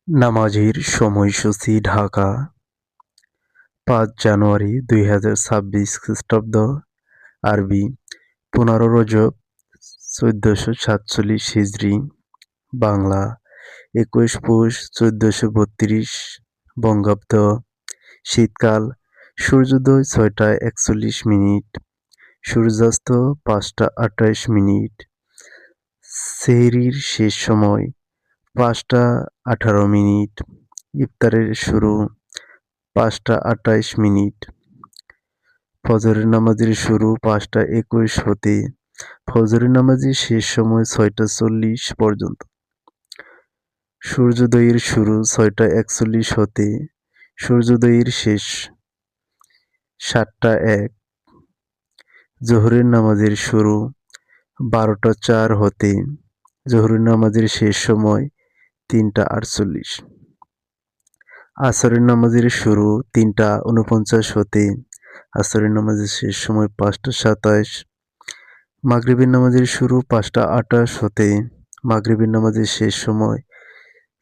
নামাজের সময়সূচি ঢাকা ৫ জানুয়ারি ২০২৬ খ্রিস্টাব্দ, আরবি ১৫ রজব ১৪৪৭ হিজরি, বাংলা ২১ পৌষ ১৪৩২ বঙ্গাব্দ, শীতকাল, সূর্যোদয় ৬টা ৪১, সূর্যাস্ত ৫টা ২৮, সেহরির শেষ সময় ৫টা ১৮, ইফতারের শুরু ৫টা ২৮, ফজরের নামাজের শুরু ৫টা ২১ হতে ফজরের নামাজের শেষ সময় ৬টা ৪০ পর্যন্ত, সূর্যোদয়ের শুরু ৬টা ৪১ হতে সূর্যোদয়ের শেষ ৭টা ১, জোহরের নামাজের শুরু ১২টা ৪ হতে জোহরের নামাজের শেষ সময় ৩টা ৪৮, আসরের নামাজের শুরু ৩টা ৪৯ হতে আসরের নামাজের শেষ সময় ৫টা ২৭, মাগরিবের নামাজের শুরু ৫টা ২৮ হতে মাগরিবের নামাজের শেষ সময়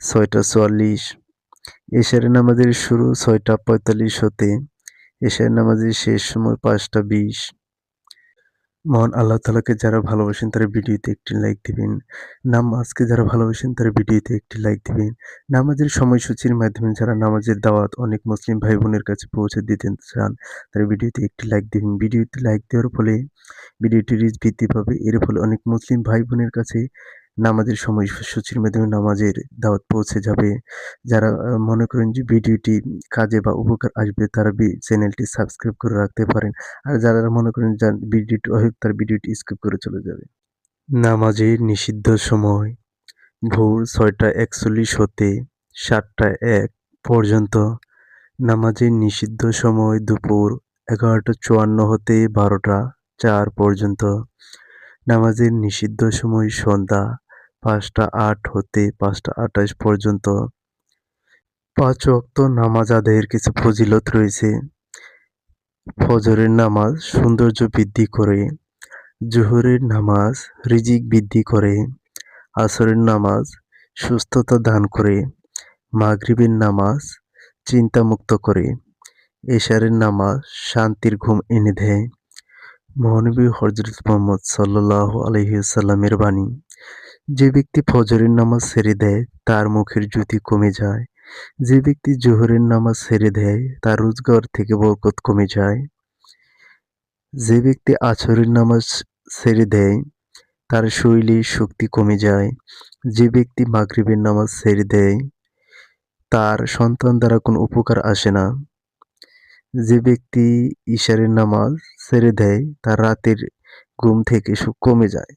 ৬টা ৪৪, এশারের নামাজের শুরু ৬টা ৪৫ হতে এশারের নামাজের শেষ সময় ৫টা ২০। মহান আল্লাহ তাআলাকে যারা ভালোবাসেন তারা ভিডিওতে একটি লাইক দিবেন। নামাজকে যারা ভালোবাসেন তারা ভিডিওতে একটি লাইক দিবেন। নামাজের সময়সূচির মাধ্যমে যারা নামাজের দাওয়াত অনেক মুসলিম ভাই বোনের কাছে পৌঁছে দিতে চান তারা ভিডিওতে একটি লাইক দিবেন। ভিডিওতে লাইক দেওয়ার ফলে ভিডিওটি রিচ বৃদ্ধি পাবে। এর ফলে অনেক মুসলিম ভাই বোনের কাছে নামাজের সময়সূচির মাধ্যমে নামাজের দাওয়াত পৌঁছে যাবে। যারা মনে করেন যে ভিডিওটি কাজে বা উপকার আসবে তারা চ্যানেলটি সাবস্ক্রাইব করে রাখতে পারেন। আর যারা মনে করেন ভিডিওটি অহেতুক তার ভিডিওটি স্কিপ করে চলে যাবে। নামাজের নিষিদ্ধ সময় ভোর ৬টা ৪১ হতে ৭টা ১ পর্যন্ত। নামাজের নিষিদ্ধ সময় দুপুর ১১টা ৫৪ হতে ১২টা ৪ পর্যন্ত। নামাজের নিষিদ্ধ সময় সন্ধ্যা ৫টা ৮ হতে ৫টা ২৮ পর্যন্ত। ৫ ওয়াক্ত নামাজ আদায়ের কিছু ফজিলত রয়েছে। ফজরের নামাজ সৌন্দর্য বৃদ্ধি করে, জোহরের নামাজ রিজিক বৃদ্ধি করে, আসরের নামাজ সুস্থতা দান করে, মাগরিবের নামাজ চিন্তামুক্ত করে, এশারের নামাজ শান্তির ঘুম এনে দেয়। মহানবী হযরত মুহাম্মদ সাল্লাল্লাহু আলাইহি ওয়াসাল্লামের বাণী, যে ব্যক্তি ফজরের নামাজ ছেড়ে দেয় তার মুখের জ্যোতি কমে যায়। যে ব্যক্তি জোহরের নামাজ ছেড়ে দেয় তার রোজগার থেকে বরকত কমে যায়। যে ব্যক্তি আসরের নামাজ ছেড়ে দেয় তার শরীরে শক্তি কমে যায়। যে ব্যক্তি মাগরিবের নামাজ ছেড়ে দেয় তার সন্তান দ্বারা কোনো উপকার আসে না। যে ব্যক্তি ইশারের নামাজ ছেড়ে দেয় তার রাতের ঘুম থেকে সুখ কমে যায়।